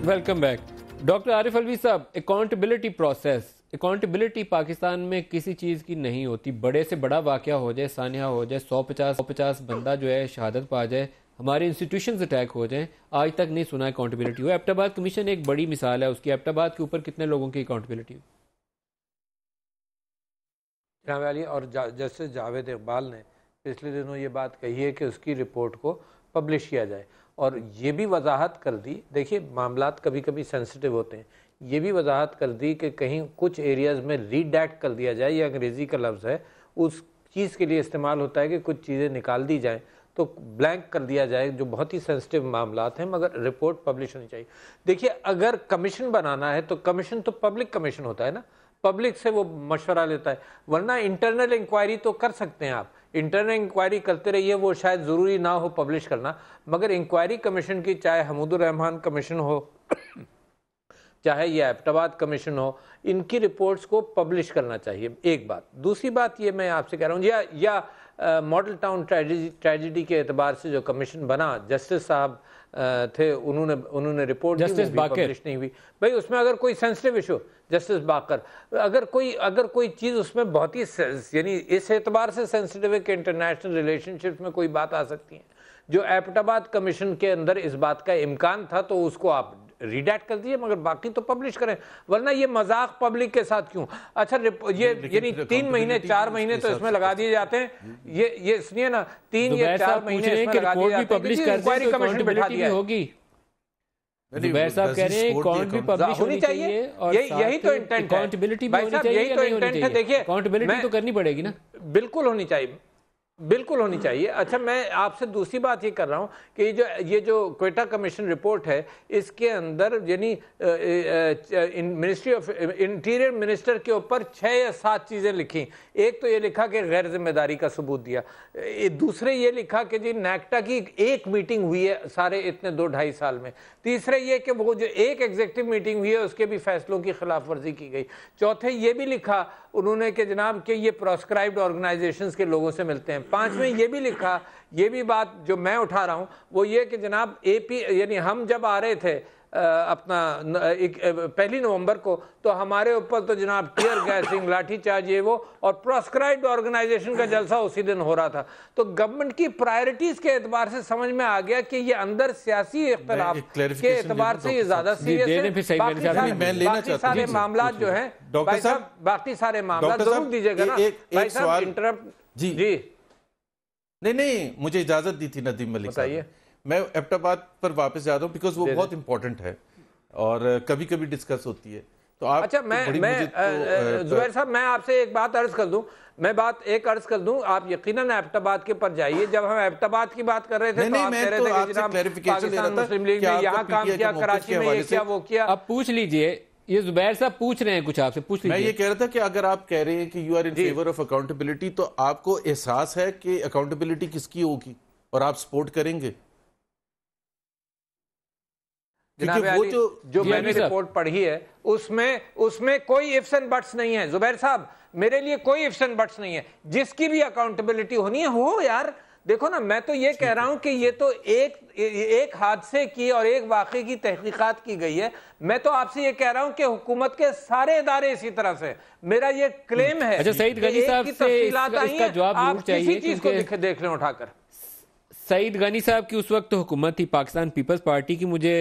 Welcome back. Doctor Arif Alvi साहब, अकाउंटेबिलिटी प्रोसेस, अकाउंटेबिलिटी पाकिस्तान में किसी चीज़ की नहीं होती। बड़े से बड़ा वाक़या हो जाए, सानिया हो जाए, 150 बंदा जो है शहादत पा जाए, हमारे इंस्टीट्यूशंस अटैक हो जाए, आज तक नहीं सुना अकाउंटेबिलिटी हो। एबटाबाद कमीशन एक बड़ी मिसाल है उसकी। एबटाबाद के ऊपर कितने लोगों की अकाउंटेबिलिटी हुई? वाली और जस्टिस जावेद इकबाल ने पिछले दिनों ये बात कही है कि उसकी रिपोर्ट को पब्लिश किया जाए, और ये भी वजाहत कर दी, देखिए मामलात कभी कभी सेंसिटिव होते हैं, ये भी वजाहत कर दी कि कहीं कुछ एरियाज़ में रीडैक्ट कर दिया जाए, ये अंग्रेज़ी का लफ्ज़ है, उस चीज़ के लिए इस्तेमाल होता है कि कुछ चीज़ें निकाल दी जाएँ, तो ब्लैंक कर दिया जाए, जो बहुत ही सेंसिटिव मामलात हैं, मगर रिपोर्ट पब्लिश होनी चाहिए। देखिए, अगर कमीशन बनाना है तो कमीशन तो पब्लिक कमीशन होता है ना, पब्लिक से वो मशवरा लेता है, वरना इंटरनल इंक्वायरी तो कर सकते हैं आप, इंटरनल इंक्वायरी करते रहिए, वो शायद ज़रूरी ना हो पब्लिश करना, मगर इंक्वायरी कमीशन की, चाहे हमीदुर रहमान कमीशन हो चाहे ये एबटाबाद कमीशन हो, इनकी रिपोर्ट्स को पब्लिश करना चाहिए, एक बात। दूसरी बात ये मैं आपसे कह रहा हूँ, या मॉडल टाउन ट्रेजिडी के एतबार से जो कमीशन बना, जस्टिस साहब थे, उन्होंने रिपोर्ट जस्टिस पब्लिश नहीं हुई, भाई उसमें अगर कोई सेंसिटिव इशू, जस्टिस बाकर, अगर कोई चीज़ उसमें बहुत ही यानी इस एतबार से सेंसिटिव है कि इंटरनेशनल रिलेशनशिप में कोई बात आ सकती है, जो एबटाबाद कमीशन के अंदर इस बात का इम्कान था, तो उसको आप रीडैक्ट कर दीजिए, मगर बाकी तो पब्लिश करें, वरना ये मजाक पब्लिक के साथ क्यों? अच्छा, ये यानी 3 महीने 4 महीने तो इसमें लगा दिए जाते हैं, ये सुनिए ना, 3 या 4 महीने इसमें लगा दिए जाते हैं, इंक्वायरी कमीशन बैठा दिया होगी। जुबैर साहब कह रहे हैं अकाउंट भी पब्लिश होनी चाहिए, और यही तो इंटेंट है, अकाउंटेबिलिटी भी होनी चाहिए, यही तो इंटेंट है। देखिए, अकाउंटेबिलिटी तो करनी पड़ेगी ना, बिल्कुल होनी चाहिए। बिल्कुल होनी चाहिए। अच्छा, मैं आपसे दूसरी बात ये कर रहा हूँ कि ये जो क्वेटा कमीशन रिपोर्ट है, इसके अंदर यानी मिनिस्ट्री ऑफ इंटीरियर मिनिस्टर के ऊपर 6 या 7 चीज़ें लिखी। एक तो ये लिखा कि गैर जिम्मेदारी का सबूत दिया, दूसरे ये लिखा कि जी नेक्टा की एक मीटिंग हुई है सारे इतने 2-2.5 साल में, तीसरे ये कि वो जो एक एग्जीक्यूटिव मीटिंग हुई है उसके भी फैसलों की खिलाफ वर्जी की गई, चौथे ये भी लिखा उन्होंने कि जनाब कि ये प्रोस्क्राइब्ड ऑर्गेनाइजेशंस के लोगों से मिलते हैं, पांचवें ये भी लिखा, ये भी बात जो मैं उठा रहा हूं वो ये कि जनाब एपी यानी हम जब आ रहे थे अपना 1 नवंबर को, तो हमारे ऊपर तो जनाब टीयर गैसिंग, लाठीचार्ज, ये वो, और प्रोस्क्राइब्ड ऑर्गेनाइजेशन का जलसा उसी दिन हो रहा था। तो गवर्नमेंट की प्रायोरिटीज के एतबार से समझ में आ गया कि ये अंदर सियासी इख्तलाफ के एतबार से ये ज्यादा सीरियस है। बाकी सारे मामला जो है भाई साहब, बाकी सारे मामला जरूर दीजिएगा ना भाई साहब। इंटरप्ट जी नहीं, मुझे इजाजत दी थी नदीम मलिक साहब। मैं एबटाबाद पर वापस जा रहा हूँ बिकॉज वो बहुत इंपॉर्टेंट है और कभी कभी डिस्कस होती है। तो आप अच्छा, मैं जुबैर साहब मैं आपसे एक बात अर्ज कर दूं, आप यकीनन एबटाबाद के पर जाइए। जब हम एबटाबाद की बात कर रहे थे तो आप कह रहे थे कि जनाब पाकिस्तान मुस्लिम लीग ने यहाँ काम किया, कराची में ये किया, वो किया। अब पूछ लीजिए, ये जुबैर साहब पूछ रहे हैं कुछ आपसे, पूछ लीजिए। मैं ये कह रहा था कि अगर आप कह रहे हैं कि you are in favour of accountability, तो आपको एहसास है कि अकाउंटेबिलिटी किसकी होगी और आप सपोर्ट करेंगे? वो जो मैंने रिपोर्ट पढ़ी है उसमें कोई इफ्स एंड बट्स नहीं है जुबैर साहब, मेरे लिए कोई इफ्स एंड बट्स नहीं है। जिसकी भी अकाउंटेबिलिटी होनी है हो यार। देखो ना, मैं तो ये कह रहा हूं कि ये तो एक हादसे की और एक वाकये की तहकीकात की गई है। मैं तो आपसे ये कह रहा हूं कि हुकूमत के सारे इदारे इसी तरह से, मेरा ये क्लेम है। अच्छा, सईद गनी साहब से इसका जवाब आप किसी चीज को देख लें उठाकर। सईद गनी साहब की उस वक्त हुकूमत थी पाकिस्तान पीपल्स पार्टी की। मुझे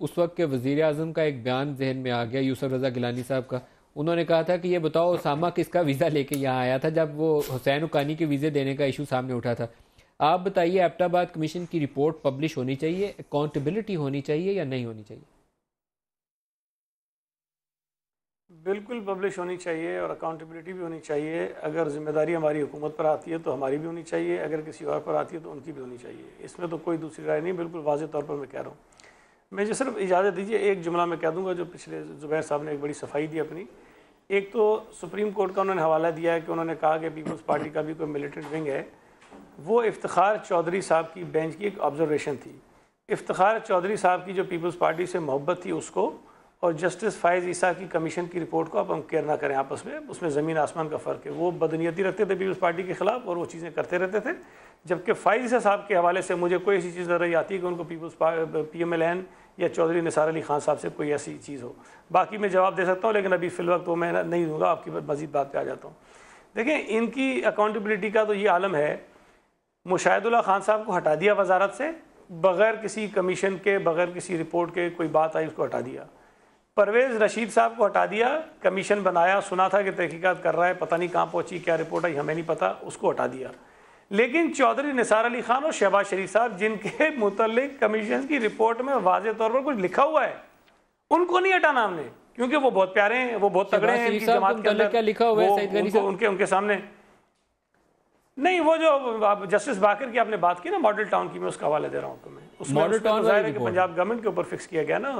उस वक्त के वजीर आजम का एक बयान जहन में आ गया, यूसुफ रजा गिलानी साहब का। उन्होंने कहा था कि ये बताओ उसामा किसका वीज़ा लेके यहाँ आया था जब वो हुसैन हुक्कानी के वीज़े देने का इशू सामने उठा था। आप बताइए, एबटाबाद कमीशन की रिपोर्ट पब्लिश होनी चाहिए, अकाउंटेबिलिटी होनी चाहिए या नहीं होनी चाहिए? बिल्कुल पब्लिश होनी चाहिए और अकाउंटेबिलिटी भी होनी चाहिए। अगर जिम्मेदारी हमारी हुकूमत पर आती है तो हमारी भी होनी चाहिए, अगर किसी और पर आती है तो उनकी भी होनी चाहिए। इसमें तो कोई दूसरी राय नहीं, बिल्कुल वाज़ेह तौर पर मैं कह रहा हूँ। मुझे सिर्फ इजाज़त दीजिए, एक जुमला मैं कह दूँगा जो पिछले जुबैर साहब ने एक बड़ी सफाई दी अपनी। एक तो सुप्रीम कोर्ट का उन्होंने हवाला दिया है कि उन्होंने कहा कि पीपल्स पार्टी का भी कोई मिलिटेंट विंग है। वो इफ्तिखार चौधरी साहब की बेंच की एक ऑब्जर्वेशन थी। इफ्तिखार चौधरी साहब की जो पीपल्स पार्टी से मोहब्बत थी उसको, और जस्टिस फ़ायज़ ईसा की कमीशन की रिपोर्ट को आप कंपेयर ना करें आपस में, उसमें ज़मीन आसमान का फ़र्क है। वो बदनीयती रखते थे पीपल्स पार्टी के ख़िलाफ़ और वो चीज़ें करते रहते थे, जबकि फ़ायज़ ईसा साहब के हवाले से मुझे कोई ऐसी चीज़ नजर आती है कि उनको PMLN या चौधरी निसार अली खान साहब से कोई ऐसी चीज़ हो। बाकी मैं जवाब दे सकता हूँ, लेकिन अभी फ़िल वक्त वो मैं नहीं दूँगा, आपकी मज़ीद बात पर आ जाता हूँ। देखें, इनकी अकाउंटेबिलिटी का तो ये आलम है, मुशाहिदुल्लाह खान साहब को हटा दिया वजारत से, बग़ैर किसी कमीशन के, बग़ैर किसी रिपोर्ट के, कोई बात आई उसको हटा दिया। परवेज़ रशीद साहब को हटा दिया, कमीशन बनाया, सुना था कि तहकीकात कर रहा है, पता नहीं कहाँ पहुँची, क्या रिपोर्ट आई हमें नहीं पता, उसको हटा दिया। लेकिन चौधरी निसार अली खान और शहबाज शरीफ साहब, जिनके मुतल्लिक कमीशन की रिपोर्ट में वाज़ेह तौर पर कुछ लिखा हुआ है, उनको नहीं हटाना हमने, क्योंकि वो बहुत प्यारे हैं, वो बहुत तगड़े हैं इनकी जमात के अंदर। क्या लिखा हुआ है उनके सामने नहीं, वो जो जस्टिस बाकर की आपने बात की ना, मॉडल टाउन की, मैं उसका हवाला दे रहा हूँ तुम्हें। उसमें जाहिर है कि पंजाब गवर्नमेंट के ऊपर फिक्स किया गया ना।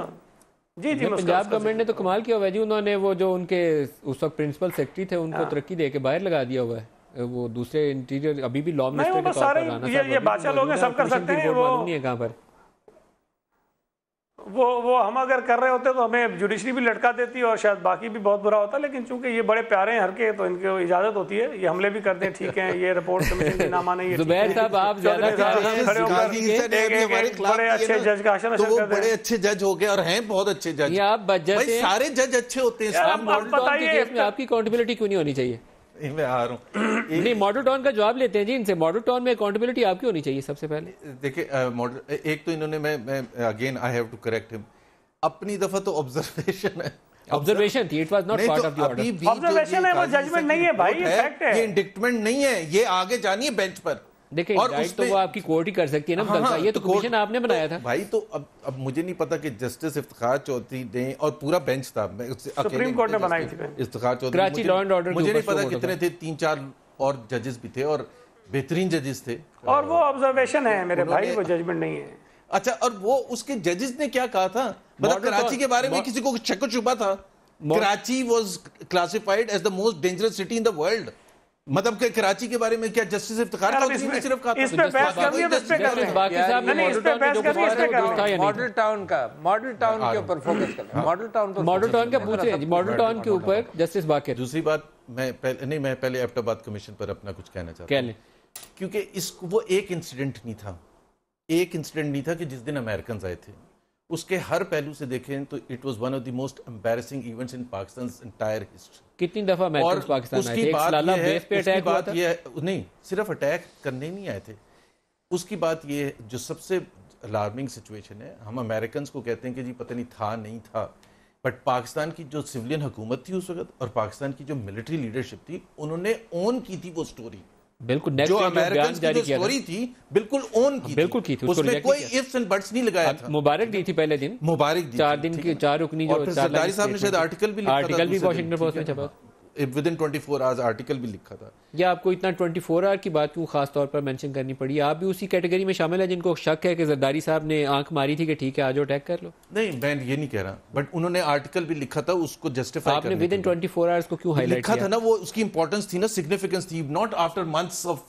जी पंजाब गवर्नमेंट ने तो कमाल किया हुआ है जी, उन्होंने वो जो उनके उस वक्त प्रिंसिपल सेक्रेटरी थे उनको तरक्की दे के बाहर लगा दिया हुआ है। वो दूसरे इंटीरियर अभी भी लॉ मिनिस्टर के तौर पर राना साहब, ये बादशाह लोग हैं, सब कर सकते हैं। वो नहीं है कहां पर वो हम अगर कर रहे होते तो हमें जुडिशरी भी लटका देती और शायद बाकी भी बहुत बुरा होता, लेकिन चूंकि ये बड़े प्यारे हैं हर के, तो इनको इजाजत होती है, ये हमले भी करते हैं, ठीक है, ये रिपोर्ट कमीशन की नामा नहीं है। जुबैर साहब, आप ज्यादा बड़े अच्छे जज का आसन तो वो बड़े अच्छे जज हो गए और हैं बहुत अच्छे जज। आप भाई सारे जज अच्छे होते हैं। आपकी अकाउंटेबिलिटी क्यों नहीं होनी चाहिए? मैं आ रहा हूँ। नहीं, मॉडल टाउन का जवाब लेते हैं जी इनसे। मॉडल टाउन में अकाउंटेबिलिटी आपकी होनी चाहिए सबसे पहले। देखिए, मॉडल एक तो इन्होंने, मैं again I have to correct him, अपनी दफा तो ऑब्जर्वेशन है, ऑब्जर्वेशन थी, it was not part of the order. Observation है, वो जजमेंट नहीं है भाई, ये फैक्ट है, ये इंडिक्टमेंट नहीं है, ये आगे जानी है बेंच पर। देखिए, और तो वो आपकी कोर्ट ही कर सकती है ना, ये तो कमीशन आपने बनाया था भाई। तो अब मुझे नहीं पता कि जस्टिस इफ्तिखार चौधरी ने, और पूरा बेंच था, सुप्रीम कोर्ट ने बनाई थी Iftikhar Chaudhry, Karachi law and order, मुझे नहीं पता कितने थे, 3-4 और जजेस भी थे, और बेहतरीन जजेस थे। और वो ऑब्जर्वेशन है मेरे भाई, वो जजमेंट नहीं है। अच्छा, और वो उसके जजेस ने क्या कहा था, मतलब कराची के बारे में किसी को शक शुबा था? Karachi was classified as the most dangerous city in the world. मतलब कि कराची के बारे में क्या जस्टिस इफ्तिखार चौधरी ने सिर्फ कहा था? इस पे बहस करनी है, इस पे कर रहे हैं। बाकी साहब ने नहीं, इस पे बहस करनी है, इस पे कर रहे हैं। मॉडल टाउन का, मॉडल टाउन के ऊपर फोकस करना, मॉडल टाउन पर, मॉडल टाउन का पूछे, मॉडल टाउन के ऊपर जस्टिस बाकर। दूसरी बात, मैं पहले एबटाबाद कमीशन पर अपना कुछ कहना चाहता हूं, क्योंकि वो एक इंसिडेंट नहीं था कि जिस दिन अमेरिकन आए थे, उसके हर पहलू से देखें तो it was one of the most embarrassing events in Pakistan's entire history. कितनी दफा अमेरिकन पाकिस्तान आए थे? एक सलाला बेस पे अटैक हुआ था। नहीं, सिर्फ अटैक करने नहीं आए थे। उसकी बात ये है, जो सबसे अलार्मिंग सिचुएशन है, हम अमेरिकन को कहते हैं कि जी पता नहीं था नहीं था, बट पाकिस्तान की जो सिविलियन हुकूमत थी उस वक्त और पाकिस्तान की जो मिलिट्री लीडरशिप थी, उन्होंने ओन की थी वो स्टोरी। बिल्कुल, जो अमेरिकन की जो स्टोरी थी बिल्कुल ओन की थी, उसमें कोई इफ्स एंड बट्स नहीं लगाया था। मुबारक दी थी पहले दिन, मुबारक दी 4 दिन की 4 रुकनी जो सरदारी साहब ने शायद आर्टिकल भी वॉशिंगटन पोस्ट में छपा, विद इन 24 आवर्स आर्टिकल भी लिखा था। या आपको इतना 24 आवर की बात क्यों खास तौर पर मेंशन करनी पड़ी? आप भी उसी कैटेगरी में शामिल है जिनको शक है कि जरदारी साहब ने आंख मारी थी कि ठीक है आज अटैक कर लो? नहीं, मैं ये नहीं कह रहा, बट उन्होंने आर्टिकल भी लिखा था उसको जस्टिफाई आपने विद इन 24 आवर्स को क्यों हाईलाइट किया था ना? वो उसकी इंपॉर्टेंस थी ना, सिग्निफिकेंस थी, not after months of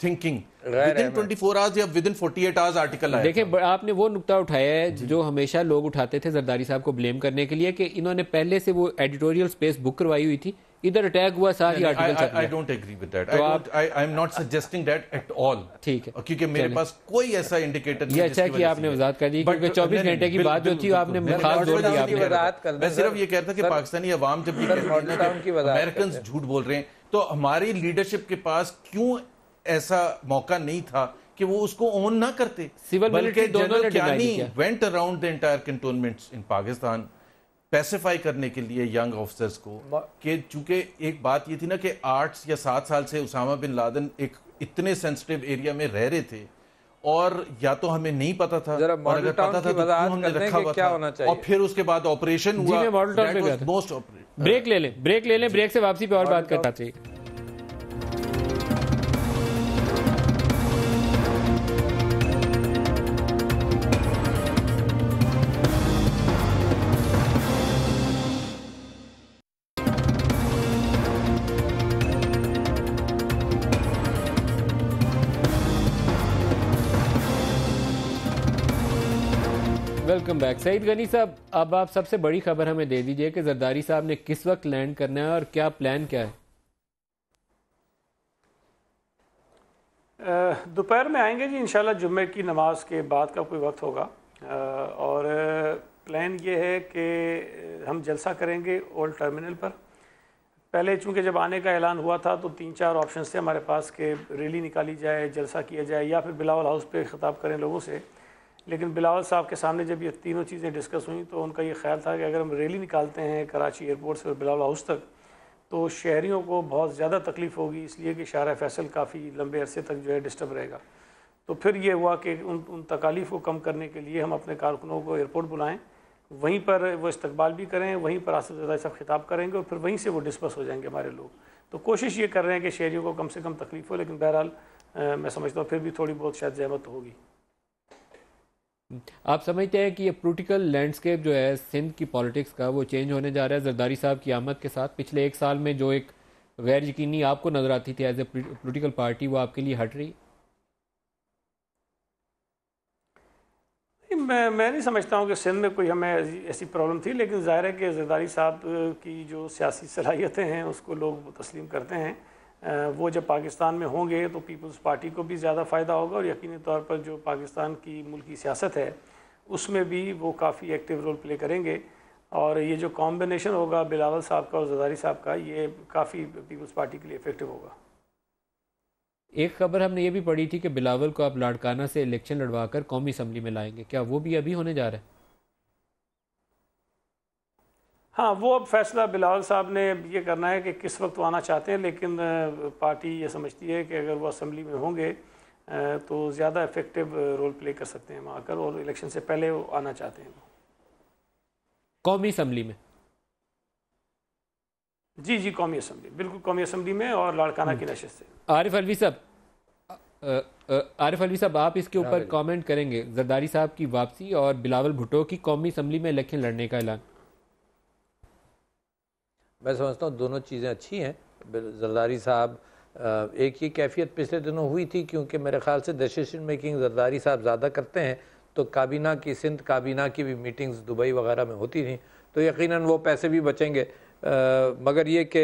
thinking, with in 24 hours या विद इन 48 आवर्स आर्टिकल आया। देखिए, आपने वो नुक्ता उठाया है जो हमेशा लोग उठाते थे जरदारी साहब को ब्लेम करने के लिए कि इन्होंने पहले से वो एडिटोरियल स्पेस बुक करवाई हुई थी, इधर अटैक हुआ, सारी article. I don't agree with that, I am not suggesting that at all. ठीक है, क्योंकि मेरे पास कोई ऐसा इंडिकेटर नहीं। ये अच्छा कि आपने वजाहत कर दी, क्योंकि 24 घंटे की बात जो थी आपने खास जोर दिया। मैं सिर्फ ये कहता कि पाकिस्तानी अवाम जब ये अमेरिकन झूठ बोल रहे हैं, तो हमारी लीडरशिप के पास क्यों ऐसा मौका नहीं था कि वो उसको ओन ना करते? बल्कि general Kayani went around the entire cantonments in Pakistan pacify करने के लिए यंग ऑफिसर्स को, कि चूंकि एक बात ये थी ना कि 8 या 7 साल से उसामा बिन लादेन एक इतने सेंसिटिव एरिया में रह रहे थे, और या तो हमें नहीं पता था, और अगर पता था तो क्यों हमने रखा हुआ था, और फिर उसके बाद ऑपरेशन हुआ। ब्रेक ले लें, ब्रेक से वापसी पे और बात करना चाहिए। Welcome back. सईद गनी साहब, अब आप सबसे बड़ी खबर हमें दे दीजिए कि जरदारी साहब ने किस वक्त लैंड करना है और क्या प्लान क्या है? दोपहर में आएंगे जी इंशाल्लाह, जुम्मे की नमाज के बाद का कोई वक्त होगा, और प्लान ये है कि हम जलसा करेंगे ओल्ड टर्मिनल पर। पहले चूँकि जब आने का ऐलान हुआ था तो 3-4 ऑप्शन थे हमारे पास कि रैली निकाली जाए, जलसा किया जाए, या फिर बिलावल हाउस पे ख़िताब करें लोगों से। लेकिन बिलावल साहब के सामने जब ये तीनों चीज़ें डिस्कस हुई तो उनका ये ख्याल था कि अगर हम रैली निकालते हैं कराची एयरपोर्ट से बिलावल हाउस तक तो शहरियों को बहुत ज़्यादा तकलीफ़ होगी, इसलिए कि शाहरा फैसल काफ़ी लंबे अरसे तक जो है डिस्टर्ब रहेगा। तो फिर ये हुआ कि उन तकालीफ़ को कम करने के लिए हम अपने कारकुनों को एयरपोर्ट बुलाएँ, वहीं पर वो इस्तकबाल भी करें, वहीं पर आसिफ ज़रदारी साहब खिताब करेंगे और फिर वहीं से वो डिस्पर्स हो जाएंगे हमारे लोग। तो कोशिश ये कर रहे हैं कि शहरियों को कम से कम तकलीफ़ हो, लेकिन बहरहाल मैं समझता हूँ फिर भी थोड़ी बहुत शायद ज़हमत होगी। आप समझते हैं कि ये पॉलिटिकल लैंडस्केप जो है सिंध की पॉलिटिक्स का वो चेंज होने जा रहा है जरदारी साहब की आमद के साथ? पिछले 1 साल में जो एक गैर यकीनी आपको नजर आती थी एज ए पॉलिटिकल पार्टी, वो आपके लिए हट रही? मैं नहीं समझता हूँ कि सिंध में कोई हमें ऐसी प्रॉब्लम थी, लेकिन ज़ाहिर है कि जरदारी साहब की जो सियासी सलाहियतें हैं उसको लोग तस्लीम करते हैं। वो जब पाकिस्तान में होंगे तो पीपल्स पार्टी को भी ज़्यादा फ़ायदा होगा, और यकीनी तौर पर जो पाकिस्तान की मुल्की सियासत है उसमें भी वो काफ़ी एक्टिव रोल प्ले करेंगे। और ये जो कॉम्बिनेशन होगा बिलावल साहब का और जरदारी साहब का, ये काफ़ी पीपल्स पार्टी के लिए इफेक्टिव होगा। एक खबर हमने ये भी पढ़ी थी कि बिलावल को आप लाड़काना से इलेक्शन लड़वाकर कौमी असम्बली में लाएंगे, क्या वो भी अभी होने जा रहा है? हाँ, वो अब फैसला बिलावल साहब ने ये करना है कि किस वक्त वो आना चाहते हैं, लेकिन पार्टी ये समझती है कि अगर वो असम्बली में होंगे तो ज़्यादा इफेक्टिव रोल प्ले कर सकते हैं वहाँ आकर, और इलेक्शन से पहले वो आना चाहते हैं कौमी असम्बली में। जी, कौमी असम्बली, बिल्कुल कौमी असम्बली में और लाड़काना की नशिस्त से। आरिफ अलवी साहब, आरिफ अलवी साहब, आप इसके ऊपर कमेंट करेंगे? जरदारी साहब की वापसी और बिलावल भुट्टो की कौमी असम्बली में इलेक्शन लड़ने का ऐलान। मैं समझता हूँ दोनों चीज़ें अच्छी हैं। जरदारी साहब, एक ही कैफियत पिछले दिनों हुई थी, क्योंकि मेरे ख्याल से डिसीजन मेकिंग जरदारी साहब ज़्यादा करते हैं, तो काबीना की, सिंध काबीना की भी मीटिंग्स दुबई वगैरह में होती थी, तो यकीनन वो पैसे भी बचेंगे। मगर ये कि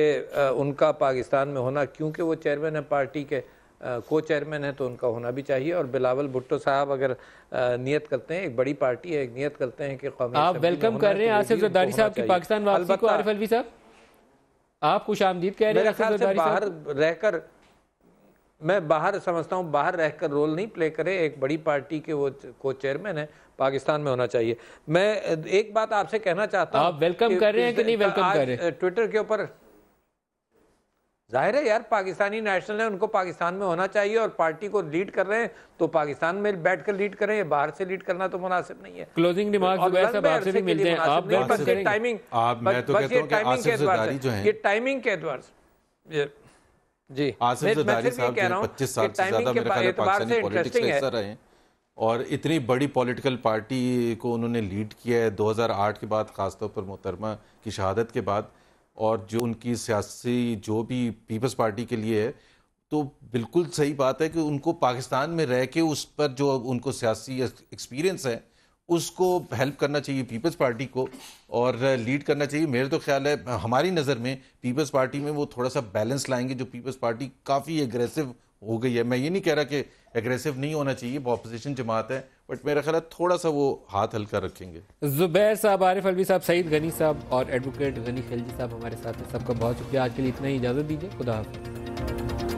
उनका पाकिस्तान में होना, क्योंकि वो चेयरमैन है पार्टी के, को चेयरमैन है, तो उनका होना भी चाहिए। और बिलावल भुट्टो साहब अगर नियत करते हैं, एक बड़ी पार्टी है, एक नियत करते हैं कि कौमी आप वेलकम कर रहे हैं आसिफ जरदारी साहब की पाकिस्तान वापसी को? आरिफ अलवी साहब, आप खुश आमदीद कह रहे हैं? मेरे ख्याल से बाहर रहकर, मैं बाहर समझता हूँ, बाहर रहकर रोल नहीं प्ले करे, एक बड़ी पार्टी के वो को चेयरमैन है, पाकिस्तान में होना चाहिए। मैं एक बात आपसे कहना चाहता हूँ, आप वेलकम कर रहे हैं कि नहीं वेलकम कर रहे हैं? ट्विटर के ऊपर जाहिर है यार, पाकिस्तानी नेशनल है, उनको पाकिस्तान में होना चाहिए, और पार्टी को लीड कर रहे हैं तो पाकिस्तान में बैठकर लीड करें, बाहर से लीड करना तो मुनासिब नहीं है। क्लोजिंग रिमार्क्स जुबैर साहब आपसे भी मिलते हैं, आप वेलकम करेंगे? टाइमिंग, मैं तो कहता हूं कि आसिफ ज़रदारी जो हैं, ये टाइमिंग के एतबार से जी, आसिफ ज़रदारी साहब 25 साल से ज़्यादा मेरे ख्याल में पाकिस्तानी पॉलिटिक्स में हिस्सा रहे हैं, और इतनी बड़ी पॉलिटिकल पार्टी को उन्होंने लीड किया है 2008 के बाद, ख़ासतौर पर मोहतरमा की शहादत के बाद, और जो उनकी सियासी जो भी पीपल्स पार्टी के लिए है, तो बिल्कुल सही बात है कि उनको पाकिस्तान में रह के उस पर जो उनको सियासी एक्सपीरियंस है उसको हेल्प करना चाहिए पीपल्स पार्टी को, और लीड करना चाहिए। मेरे तो ख्याल है, हमारी नज़र में पीपल्स पार्टी में वो थोड़ा सा बैलेंस लाएंगे। जो पीपल्स पार्टी काफ़ी एग्रेसिव हो गई है, मैं ये नहीं कह रहा कि एग्रेसिव नहीं होना चाहिए, वो अपोजिशन जमात है, बट मेरा ख्याल है थोड़ा सा वो हाथ हल्का रखेंगे। जुबैर साहब, आरिफ अलवी साहब, सईद गनी साहब और एडवोकेट गनी खिलजी साहब हमारे साथ हैं। सबका बहुत शुक्रिया। आज के लिए इतना ही, इजाज़त दीजिए। खुदा हाफ़िज़।